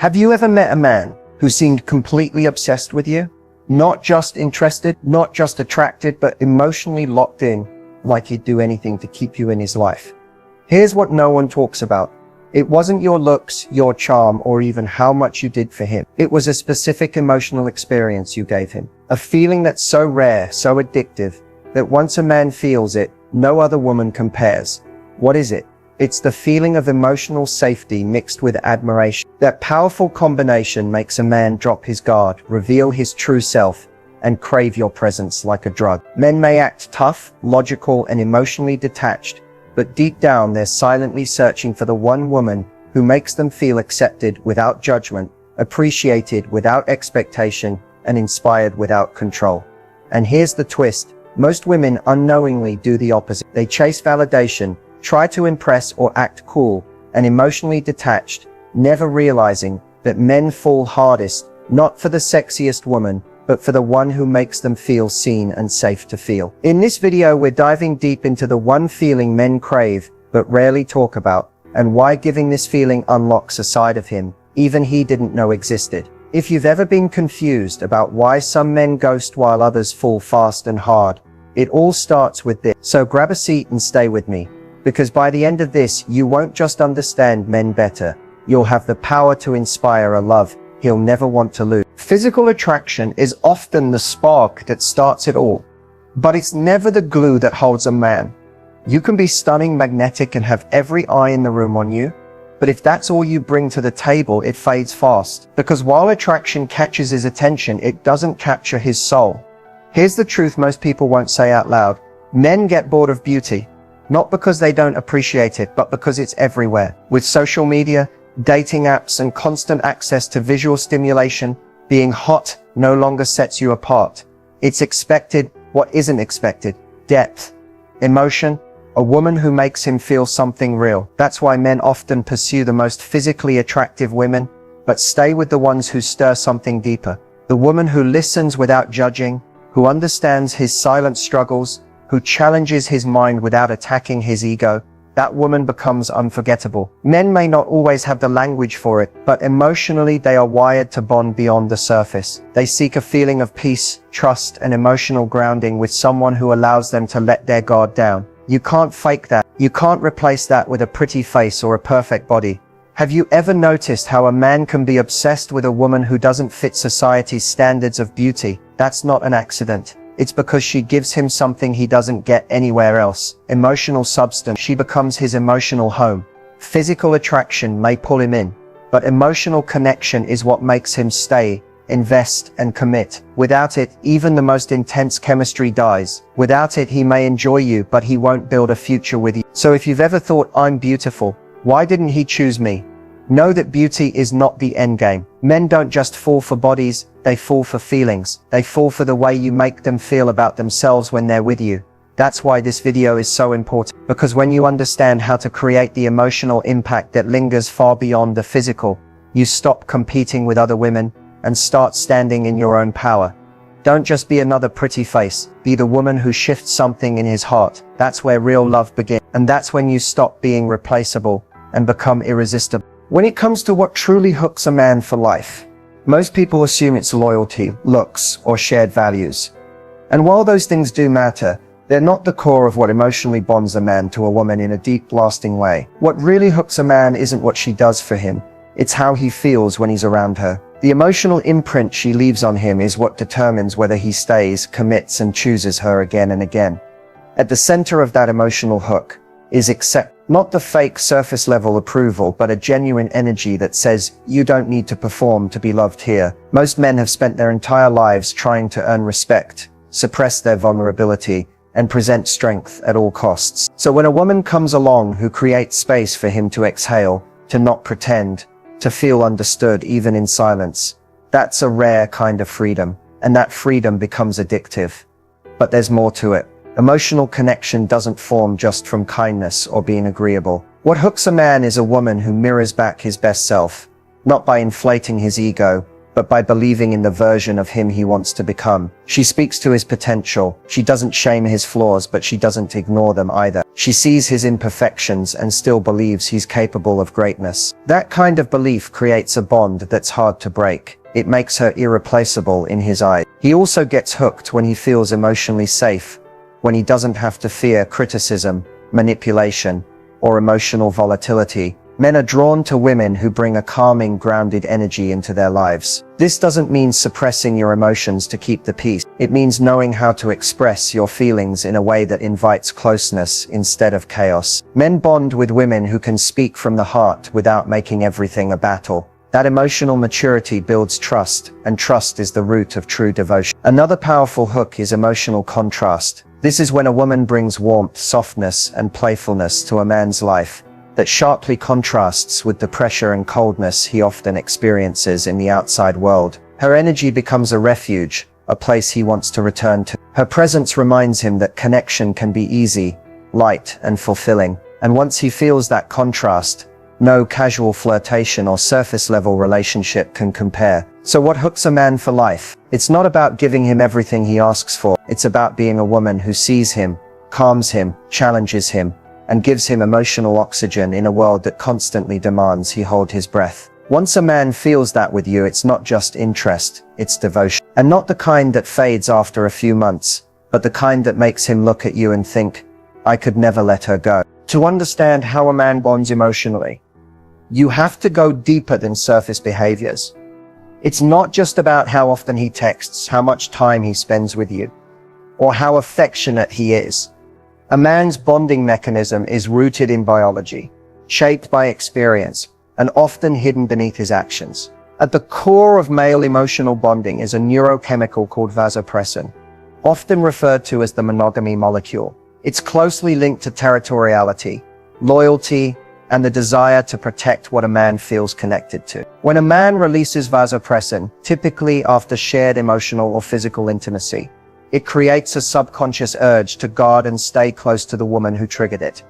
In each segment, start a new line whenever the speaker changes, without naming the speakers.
Have you ever met a man who seemed completely obsessed with you? Not just interested, not just attracted, but emotionally locked in, like he'd do anything to keep you in his life. Here's what no one talks about. It wasn't your looks, your charm, or even how much you did for him. It was a specific emotional experience you gave him. A feeling that's so rare, so addictive, that once a man feels it, no other woman compares. What is it? It's the feeling of emotional safety mixed with admiration. That powerful combination makes a man drop his guard, reveal his true self, and crave your presence like a drug. Men may act tough, logical, and emotionally detached, but deep down they're silently searching for the one woman who makes them feel accepted without judgment, appreciated without expectation, and inspired without control. And here's the twist. Most women unknowingly do the opposite. They chase validation, try to impress or act cool and emotionally detached, never realizing that men fall hardest, not for the sexiest woman, but for the one who makes them feel seen and safe to feel. In this video, we're diving deep into the one feeling men crave, but rarely talk about, and why giving this feeling unlocks a side of him even he didn't know existed. If you've ever been confused about why some men ghost while others fall fast and hard, it all starts with this. So grab a seat and stay with me, because by the end of this, you won't just understand men better, you'll have the power to inspire a love he'll never want to lose. Physical attraction is often the spark that starts it all, but it's never the glue that holds a man. You can be stunning, magnetic, and have every eye in the room on you, but if that's all you bring to the table, it fades fast, because while attraction catches his attention, it doesn't capture his soul. Here's the truth most people won't say out loud. Men get bored of beauty. Not because they don't appreciate it, but because it's everywhere. With social media, dating apps, and constant access to visual stimulation, being hot no longer sets you apart. It's expected. What isn't expected? Depth, emotion, a woman who makes him feel something real. That's why men often pursue the most physically attractive women, but stay with the ones who stir something deeper. The woman who listens without judging, who understands his silent struggles, who challenges his mind without attacking his ego. That woman becomes unforgettable. Men may not always have the language for it, but emotionally they are wired to bond beyond the surface. They seek a feeling of peace, trust, and emotional grounding with someone who allows them to let their guard down. You can't fake that. You can't replace that with a pretty face or a perfect body. Have you ever noticed how a man can be obsessed with a woman who doesn't fit society's standards of beauty? That's not an accident. It's because she gives him something he doesn't get anywhere else. Emotional substance. She becomes his emotional home. Physical attraction may pull him in, but emotional connection is what makes him stay, invest, and commit. Without it, even the most intense chemistry dies. Without it, he may enjoy you, but he won't build a future with you. So if you've ever thought, I'm beautiful, why didn't he choose me? Know that beauty is not the end game. Men don't just fall for bodies, they fall for feelings. They fall for the way you make them feel about themselves when they're with you. That's why this video is so important, because when you understand how to create the emotional impact that lingers far beyond the physical, you stop competing with other women and start standing in your own power. Don't just be another pretty face, be the woman who shifts something in his heart. That's where real love begins, and that's when you stop being replaceable and become irresistible. When it comes to what truly hooks a man for life, most people assume it's loyalty, looks, or shared values. And while those things do matter, they're not the core of what emotionally bonds a man to a woman in a deep, lasting way. What really hooks a man isn't what she does for him, it's how he feels when he's around her. The emotional imprint she leaves on him is what determines whether he stays, commits, and chooses her again and again. At the center of that emotional hook is accept. Not the fake surface level approval, but a genuine energy that says, you don't need to perform to be loved here. Most men have spent their entire lives trying to earn respect, suppress their vulnerability, and present strength at all costs. So when a woman comes along who creates space for him to exhale, to not pretend, to feel understood even in silence, that's a rare kind of freedom, and that freedom becomes addictive. But there's more to it. Emotional connection doesn't form just from kindness or being agreeable. What hooks a man is a woman who mirrors back his best self, not by inflating his ego, but by believing in the version of him he wants to become. She speaks to his potential. She doesn't shame his flaws, but she doesn't ignore them either. She sees his imperfections and still believes he's capable of greatness. That kind of belief creates a bond that's hard to break. It makes her irreplaceable in his eyes. He also gets hooked when he feels emotionally safe, when he doesn't have to fear criticism, manipulation, or emotional volatility. Men are drawn to women who bring a calming, grounded energy into their lives. This doesn't mean suppressing your emotions to keep the peace. It means knowing how to express your feelings in a way that invites closeness instead of chaos. Men bond with women who can speak from the heart without making everything a battle. That emotional maturity builds trust, and trust is the root of true devotion. Another powerful hook is emotional contrast. This is when a woman brings warmth, softness, and playfulness to a man's life that sharply contrasts with the pressure and coldness he often experiences in the outside world. Her energy becomes a refuge, a place he wants to return to. Her presence reminds him that connection can be easy, light, and fulfilling. And once he feels that contrast, no casual flirtation or surface-level relationship can compare. So what hooks a man for life? It's not about giving him everything he asks for. It's about being a woman who sees him, calms him, challenges him, and gives him emotional oxygen in a world that constantly demands he hold his breath. Once a man feels that with you, it's not just interest, it's devotion. And not the kind that fades after a few months, but the kind that makes him look at you and think, I could never let her go. To understand how a man bonds emotionally, you have to go deeper than surface behaviors. It's not just about how often he texts, how much time he spends with you, or how affectionate he is. A man's bonding mechanism is rooted in biology, shaped by experience, and often hidden beneath his actions. At the core of male emotional bonding is a neurochemical called vasopressin, often referred to as the monogamy molecule. It's closely linked to territoriality, loyalty, and the desire to protect what a man feels connected to. When a man releases vasopressin, typically after shared emotional or physical intimacy, it creates a subconscious urge to guard and stay close to the woman who triggered it.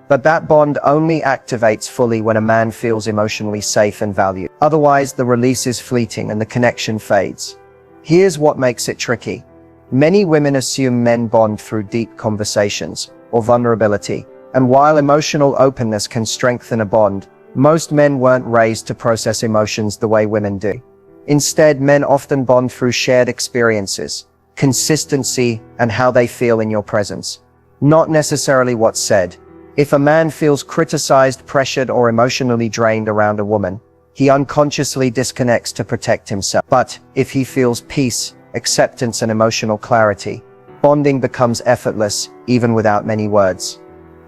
But that bond only activates fully when a man feels emotionally safe and valued. Otherwise, the release is fleeting and the connection fades. Here's what makes it tricky. Many women assume men bond through deep conversations or vulnerability. And while emotional openness can strengthen a bond, most men weren't raised to process emotions the way women do. Instead, men often bond through shared experiences, consistency, and how they feel in your presence, not necessarily what's said. If a man feels criticized, pressured, or emotionally drained around a woman, he unconsciously disconnects to protect himself. But if he feels peace, acceptance, and emotional clarity, bonding becomes effortless, even without many words.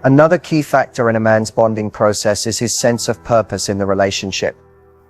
Another key factor in a man's bonding process is his sense of purpose in the relationship.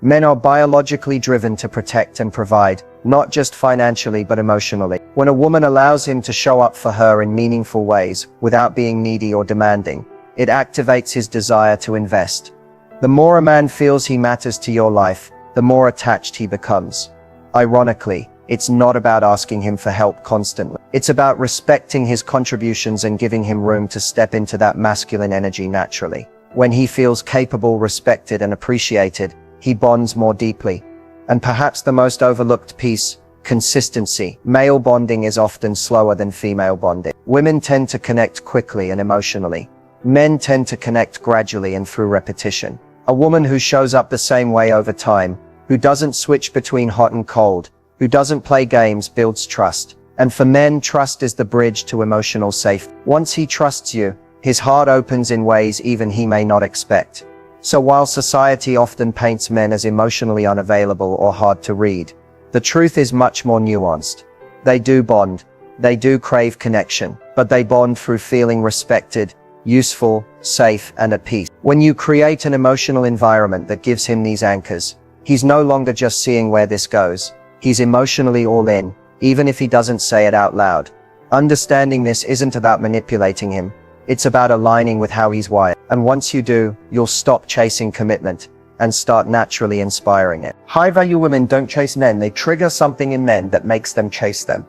Men are biologically driven to protect and provide, not just financially but emotionally. When a woman allows him to show up for her in meaningful ways, without being needy or demanding, it activates his desire to invest. The more a man feels he matters to your life, the more attached he becomes. Ironically, it's not about asking him for help constantly. It's about respecting his contributions and giving him room to step into that masculine energy naturally. When he feels capable, respected, and appreciated, he bonds more deeply. And perhaps the most overlooked piece, consistency. Male bonding is often slower than female bonding. Women tend to connect quickly and emotionally. Men tend to connect gradually and through repetition. A woman who shows up the same way over time, who doesn't switch between hot and cold, who doesn't play games, builds trust. And for men, trust is the bridge to emotional safety. Once he trusts you, his heart opens in ways even he may not expect. So while society often paints men as emotionally unavailable or hard to read, the truth is much more nuanced. They do bond, they do crave connection, but they bond through feeling respected, useful, safe, and at peace. When you create an emotional environment that gives him these anchors, he's no longer just seeing where this goes. He's emotionally all in, even if he doesn't say it out loud. Understanding this isn't about manipulating him. It's about aligning with how he's wired. And once you do, you'll stop chasing commitment and start naturally inspiring it. High-value women don't chase men. They trigger something in men that makes them chase them.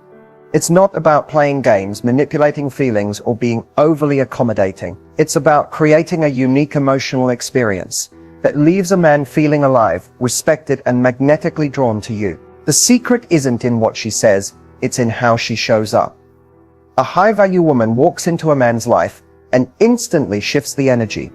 It's not about playing games, manipulating feelings, or being overly accommodating. It's about creating a unique emotional experience that leaves a man feeling alive, respected, and magnetically drawn to you. The secret isn't in what she says, it's in how she shows up. A high-value woman walks into a man's life and instantly shifts the energy.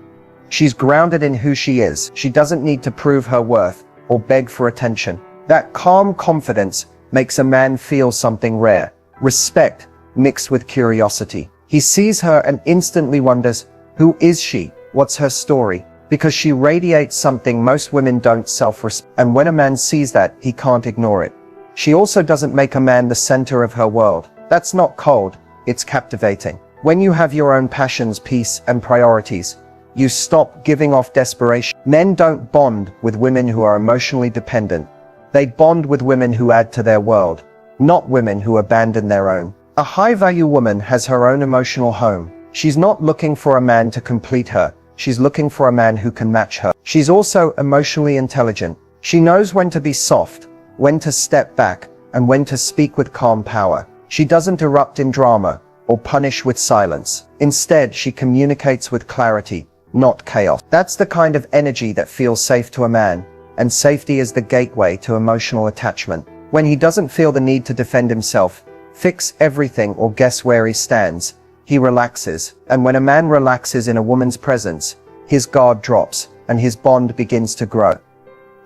She's grounded in who she is. She doesn't need to prove her worth or beg for attention. That calm confidence makes a man feel something rare, respect mixed with curiosity. He sees her and instantly wonders, who is she? What's her story? Because she radiates something most women don't self-respect. And when a man sees that, he can't ignore it. She also doesn't make a man the center of her world. That's not cold, it's captivating. When you have your own passions, peace, and priorities, you stop giving off desperation. Men don't bond with women who are emotionally dependent. They bond with women who add to their world, not women who abandon their own. A high-value woman has her own emotional home. She's not looking for a man to complete her. She's looking for a man who can match her. She's also emotionally intelligent. She knows when to be soft, when to step back, and when to speak with calm power. She doesn't erupt in drama or punish with silence. Instead, she communicates with clarity, not chaos. That's the kind of energy that feels safe to a man, and safety is the gateway to emotional attachment. When he doesn't feel the need to defend himself, fix everything, or guess where he stands, he relaxes. And when a man relaxes in a woman's presence, his guard drops and his bond begins to grow.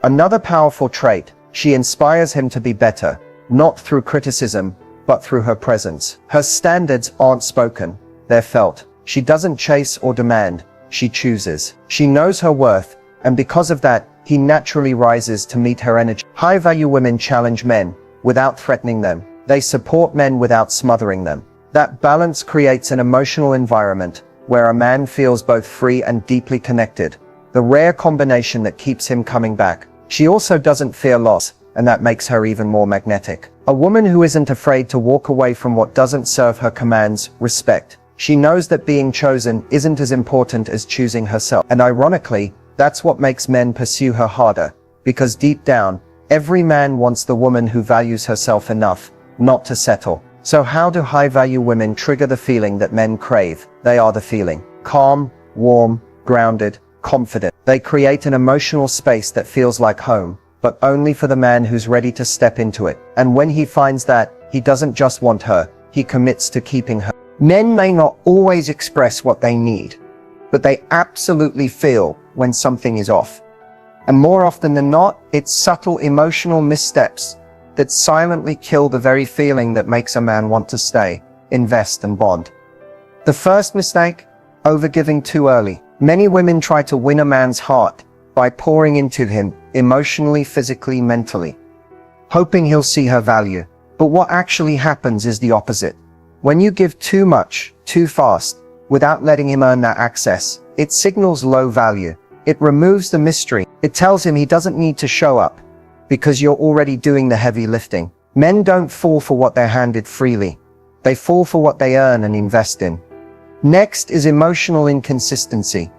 Another powerful trait, she inspires him to be better, not through criticism, but through her presence. Her standards aren't spoken, they're felt. She doesn't chase or demand, she chooses. She knows her worth, and because of that, he naturally rises to meet her energy. High-value women challenge men without threatening them. They support men without smothering them. That balance creates an emotional environment where a man feels both free and deeply connected, the rare combination that keeps him coming back. She also doesn't fear loss, and that makes her even more magnetic. A woman who isn't afraid to walk away from what doesn't serve her commands respect. She knows that being chosen isn't as important as choosing herself. And ironically, that's what makes men pursue her harder, because deep down, every man wants the woman who values herself enough not to settle. So how do high-value women trigger the feeling that men crave? They are the feeling. Calm, warm, grounded, confident. They create an emotional space that feels like home, but only for the man who's ready to step into it. And when he finds that, he doesn't just want her, he commits to keeping her. Men may not always express what they need, but they absolutely feel when something is off. And more often than not, it's subtle emotional missteps that silently kill the very feeling that makes a man want to stay, invest, and bond. The first mistake, overgiving too early. Many women try to win a man's heart by pouring into him emotionally, physically, mentally, hoping he'll see her value. But what actually happens is the opposite. When you give too much, too fast, without letting him earn that access, it signals low value. It removes the mystery. It tells him he doesn't need to show up, because you're already doing the heavy lifting. Men don't fall for what they're handed freely. They fall for what they earn and invest in. Next is emotional inconsistency.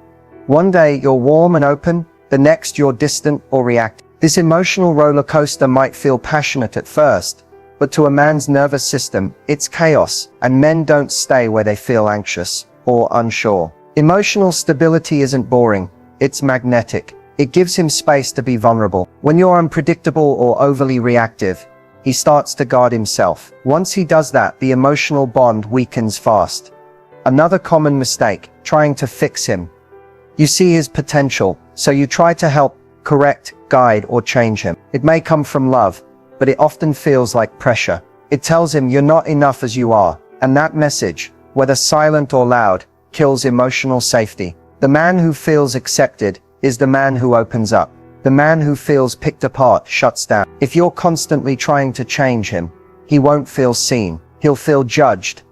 One day you're warm and open, the next you're distant or reactive. This emotional roller coaster might feel passionate at first, but to a man's nervous system, it's chaos, and men don't stay where they feel anxious or unsure. Emotional stability isn't boring, it's magnetic. It gives him space to be vulnerable. When you're unpredictable or overly reactive, he starts to guard himself. Once he does that, the emotional bond weakens fast. Another common mistake, trying to fix him. You see his potential, so you try to help, correct, guide, or change him. It may come from love, but it often feels like pressure. It tells him you're not enough as you are, and that message, whether silent or loud, kills emotional safety. The man who feels accepted is the man who opens up. The man who feels picked apart shuts down. If you're constantly trying to change him, he won't feel seen. He'll feel judged.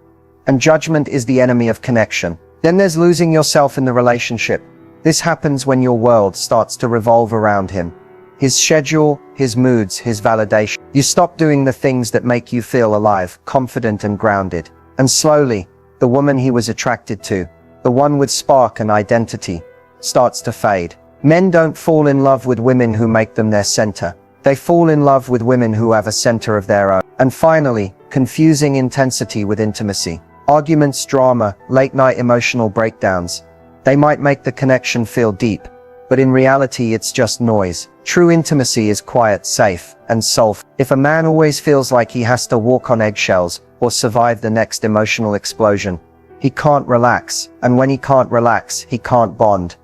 And judgment is the enemy of connection. Then there's losing yourself in the relationship. This happens when your world starts to revolve around him. His schedule, his moods, his validation. You stop doing the things that make you feel alive, confident, and grounded. And slowly, the woman he was attracted to, the one with spark and identity, starts to fade. Men don't fall in love with women who make them their center. They fall in love with women who have a center of their own. And finally, confusing intensity with intimacy. Arguments, drama, late-night emotional breakdowns. They might make the connection feel deep, but in reality it's just noise. True intimacy is quiet, safe, and soulful. If a man always feels like he has to walk on eggshells or survive the next emotional explosion, he can't relax, and when he can't relax, he can't bond.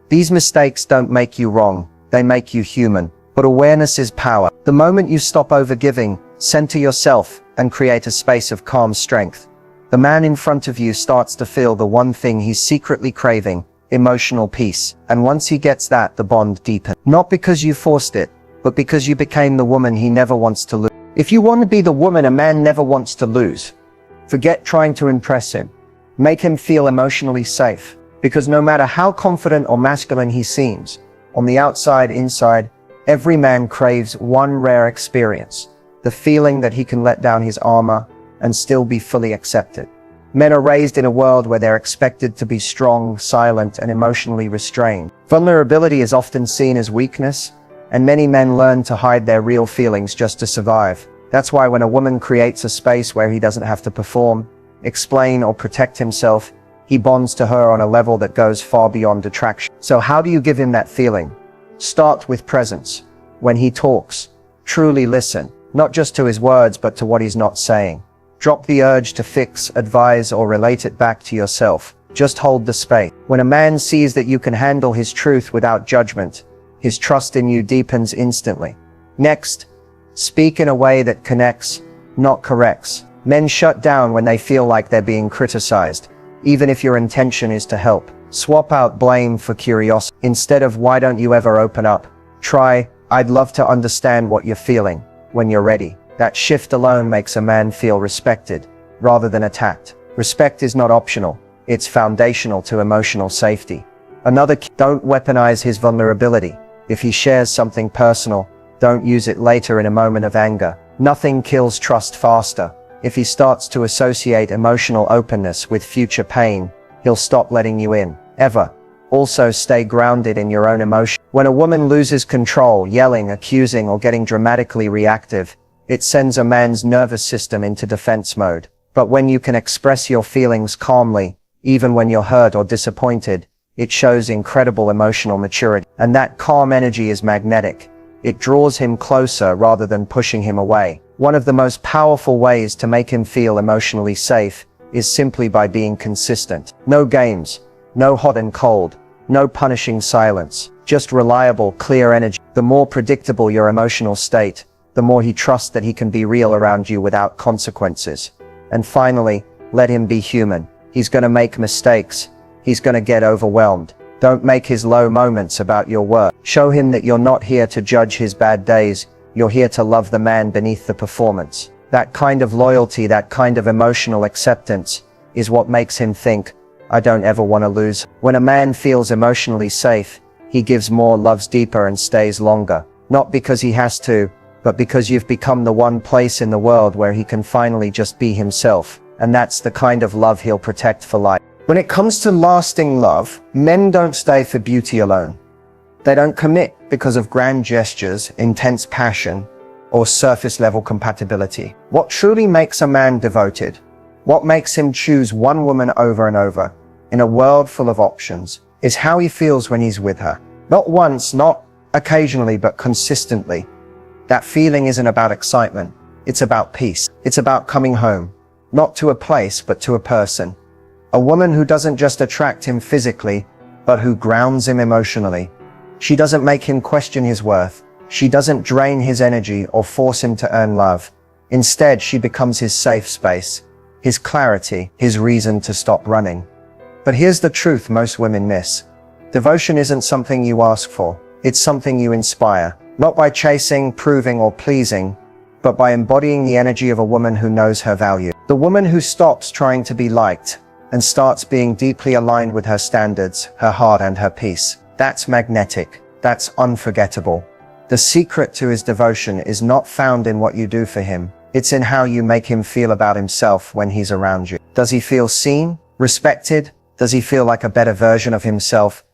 These mistakes don't make you wrong, they make you human. But awareness is power. The moment you stop overgiving, center yourself, and create a space of calm strength, the man in front of you starts to feel the one thing he's secretly craving: emotional peace. And once he gets that, the bond deepens. Not because you forced it, but because you became the woman he never wants to lose. If you want to be the woman a man never wants to lose, forget trying to impress him. Make him feel emotionally safe. Because no matter how confident or masculine he seems, on the outside, inside, every man craves one rare experience: the feeling that he can let down his armor and still be fully accepted. Men are raised in a world where they're expected to be strong, silent, and emotionally restrained. Vulnerability is often seen as weakness, and many men learn to hide their real feelings just to survive. That's why when a woman creates a space where he doesn't have to perform, explain, or protect himself, he bonds to her on a level that goes far beyond attraction. So how do you give him that feeling? Start with presence. When he talks, truly listen, not just to his words, but to what he's not saying. Drop the urge to fix, advise, or relate it back to yourself. Just hold the space. When a man sees that you can handle his truth without judgment, his trust in you deepens instantly. Next, speak in a way that connects, not corrects. Men shut down when they feel like they're being criticized, even if your intention is to help. Swap out blame for curiosity. Instead of "why don't you ever open up?" try "I'd love to understand what you're feeling when you're ready." That shift alone makes a man feel respected, rather than attacked. Respect is not optional, it's foundational to emotional safety. Another key: don't weaponize his vulnerability. If he shares something personal, don't use it later in a moment of anger. Nothing kills trust faster. If he starts to associate emotional openness with future pain, he'll stop letting you in. Ever. Also, stay grounded in your own emotion. When a woman loses control, yelling, accusing, or getting dramatically reactive, it sends a man's nervous system into defense mode. But when you can express your feelings calmly, even when you're hurt or disappointed, it shows incredible emotional maturity. And that calm energy is magnetic. It draws him closer rather than pushing him away. One of the most powerful ways to make him feel emotionally safe is simply by being consistent. No games, no hot and cold, no punishing silence, just reliable, clear energy. The more predictable your emotional state, the more he trusts that he can be real around you without consequences. And finally, let him be human. He's gonna make mistakes. He's gonna get overwhelmed. Don't make his low moments about your work. Show him that you're not here to judge his bad days. You're here to love the man beneath the performance. That kind of loyalty, that kind of emotional acceptance, is what makes him think, "I don't ever want to lose." When a man feels emotionally safe, he gives more, loves deeper, and stays longer. Not because he has to, but because you've become the one place in the world where he can finally just be himself. And that's the kind of love he'll protect for life. When it comes to lasting love, men don't stay for beauty alone. They don't commit because of grand gestures, intense passion, or surface-level compatibility. What truly makes a man devoted, what makes him choose one woman over and over, in a world full of options, is how he feels when he's with her. Not once, not occasionally, but consistently. That feeling isn't about excitement. It's about peace. It's about coming home, not to a place, but to a person. A woman who doesn't just attract him physically, but who grounds him emotionally. She doesn't make him question his worth. She doesn't drain his energy or force him to earn love. Instead, she becomes his safe space, his clarity, his reason to stop running. But here's the truth most women miss. Devotion isn't something you ask for. It's something you inspire. Not by chasing, proving, or pleasing, but by embodying the energy of a woman who knows her value. The woman who stops trying to be liked and starts being deeply aligned with her standards, her heart, and her peace. That's magnetic. That's unforgettable. The secret to his devotion is not found in what you do for him. It's in how you make him feel about himself when he's around you. Does he feel seen, respected? Does he feel like a better version of himself